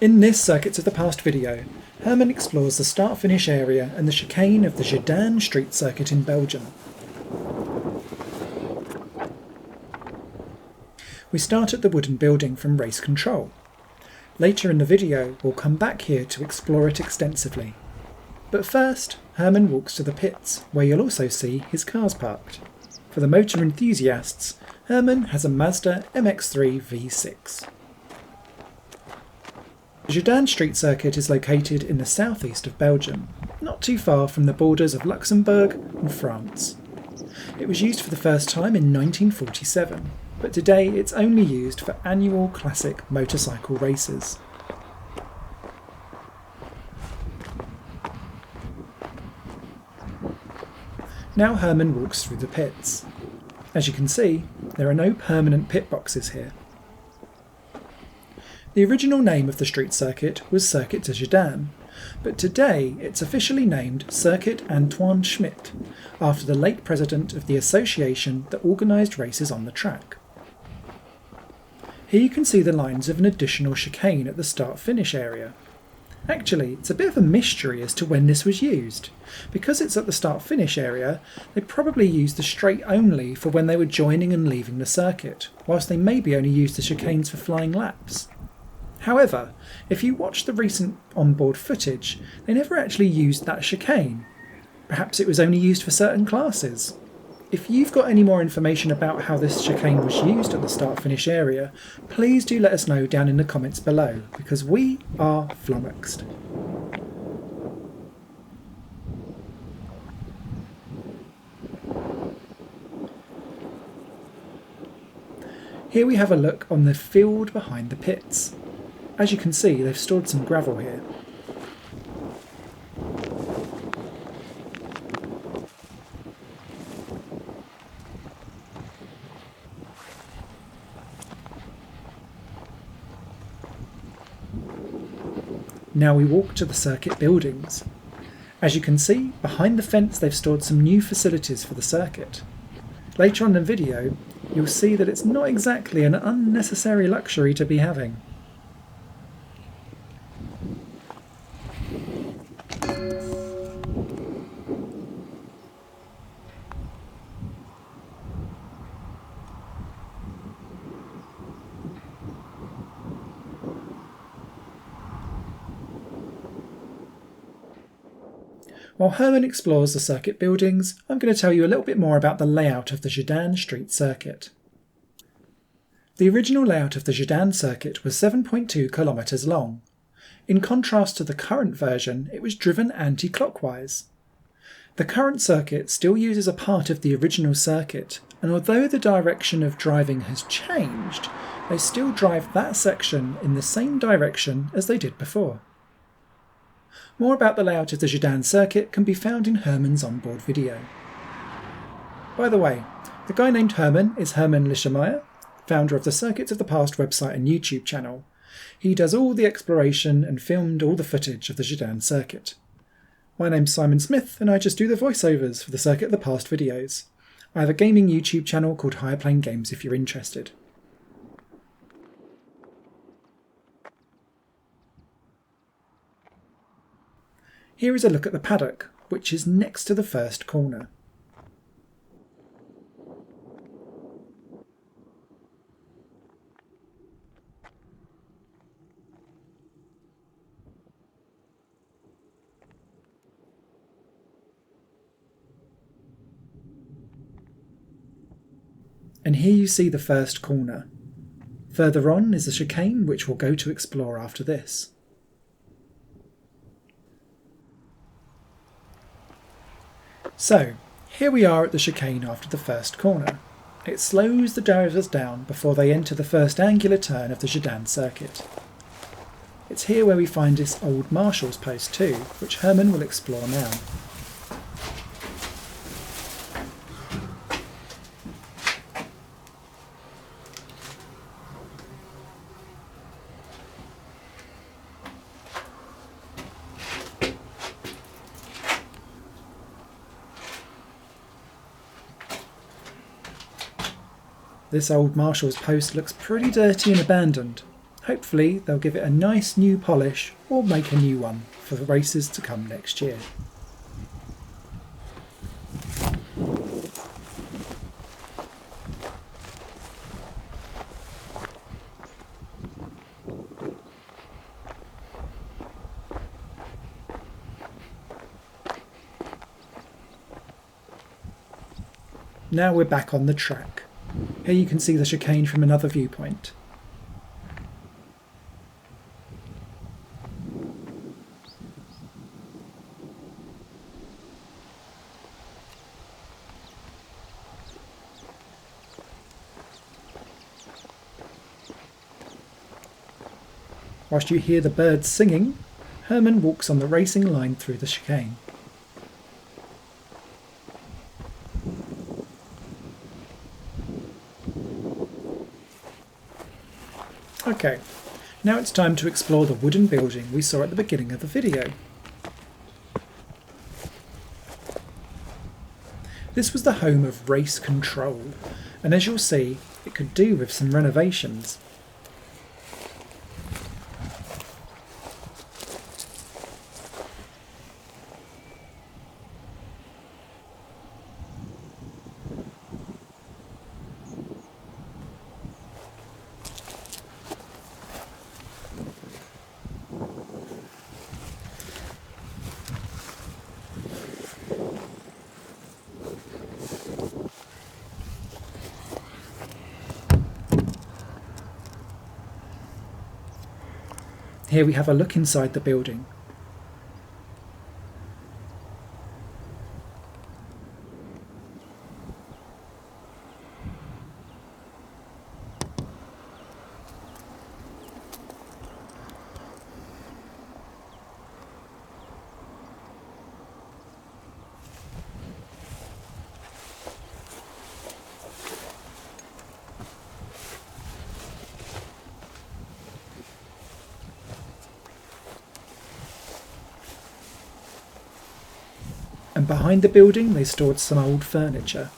In this Circuits of the Past video, Herman explores the start-finish area and the chicane of the Gedinne street circuit in Belgium. We start at the wooden building from race control. Later in the video, we'll come back here to explore it extensively. But first, Herman walks to the pits, where you'll also see his cars parked. For the motor enthusiasts, Herman has a Mazda MX-3 V6. The Gedinne street circuit is located in the southeast of Belgium, not too far from the borders of Luxembourg and France. It was used for the first time in 1947, but today it's only used for annual classic motorcycle races. Now Herman walks through the pits. As you can see, there are no permanent pit boxes here. The original name of the street circuit was Circuit de Gedinne, but today it's officially named Circuit Antoine Schmit, after the late president of the association that organised races on the track. Here you can see the lines of an additional chicane at the start-finish area. Actually, it's a bit of a mystery as to when this was used. Because it's at the start-finish area, they probably used the straight only for when they were joining and leaving the circuit, whilst they maybe only used the chicanes for flying laps. However, if you watch the recent onboard footage, they never actually used that chicane. Perhaps it was only used for certain classes. If you've got any more information about how this chicane was used at the start-finish area, please do let us know down in the comments below, because we are flummoxed. Here we have a look on the field behind the pits. As you can see, they've stored some gravel here. Now we walk to the circuit buildings. As you can see, behind the fence they've stored some new facilities for the circuit. Later on in the video, you'll see that it's not exactly an unnecessary luxury to be having. While Herman explores the circuit buildings, I'm going to tell you a little bit more about the layout of the Gedinne street circuit. The original layout of the Gedinne circuit was 7.2 kilometres long. In contrast to the current version, it was driven anti-clockwise. The current circuit still uses a part of the original circuit, and although the direction of driving has changed, they still drive that section in the same direction as they did before. More about the layout of the Gedinne circuit can be found in Herman's onboard video. By the way, the guy named Herman is Herman Lischemeyer, founder of the Circuits of the Past website and YouTube channel. He does all the exploration and filmed all the footage of the Gedinne circuit. My name's Simon Smith and I just do the voiceovers for the Circuit of the Past videos. I have a gaming YouTube channel called Higher Plane Games if you're interested. Here is a look at the paddock, which is next to the first corner. And here you see the first corner. Further on is the chicane, which we'll go to explore after this. So, here we are at the chicane after the first corner. It slows the drivers down before they enter the first angular turn of the Gedinne circuit. It's here where we find this old marshal's post too, which Herman will explore now. This old marshal's post looks pretty dirty and abandoned. Hopefully they'll give it a nice new polish or make a new one for the races to come next year. Now we're back on the track. Here you can see the chicane from another viewpoint. Whilst you hear the birds singing, Herman walks on the racing line through the chicane. Okay, now it's time to explore the wooden building we saw at the beginning of the video. This was the home of race control, and as you'll see, it could do with some renovations. Here we have a look inside the building. And behind the building they stored some old furniture.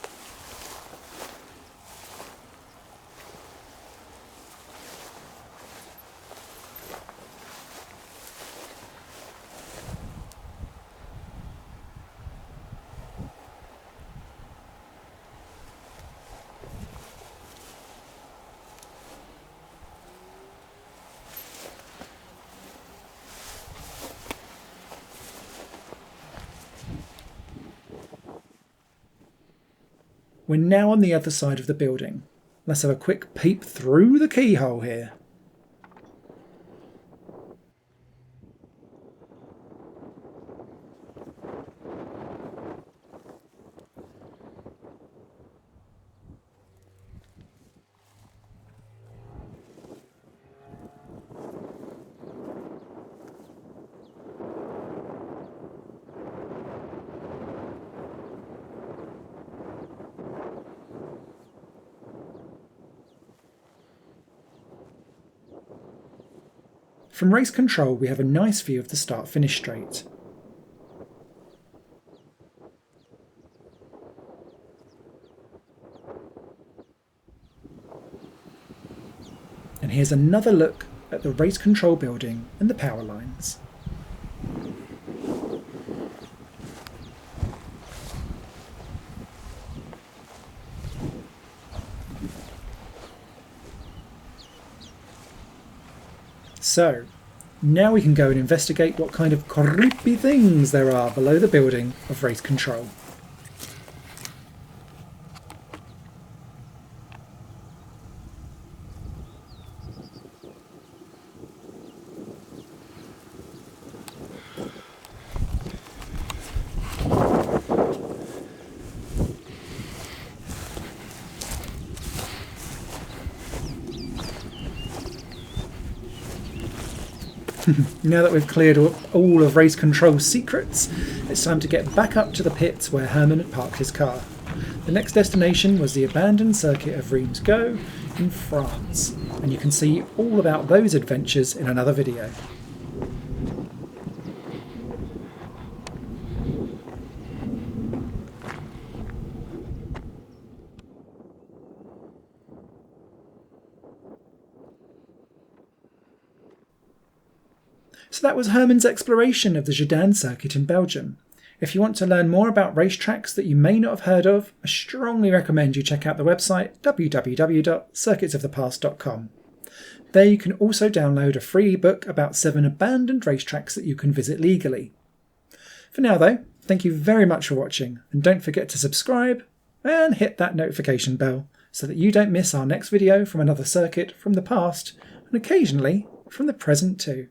We're now on the other side of the building. Let's have a quick peep through the keyhole here. From race control we have a nice view of the start-finish straight. And here's another look at the race control building and the power lines. So, now we can go and investigate what kind of creepy things there are below the building of race control. Now that we've cleared all of race control's secrets, it's time to get back up to the pits where Herman had parked his car. The next destination was the abandoned circuit of Reims Go in France, and you can see all about those adventures in another video. So that was Herman's exploration of the Gedinne circuit in Belgium. If you want to learn more about racetracks that you may not have heard of, I strongly recommend you check out the website www.circuitsofthepast.com. There you can also download a free ebook about 7 abandoned racetracks that you can visit legally. For now though, thank you very much for watching, and don't forget to subscribe and hit that notification bell so that you don't miss our next video from another circuit from the past, and occasionally from the present too.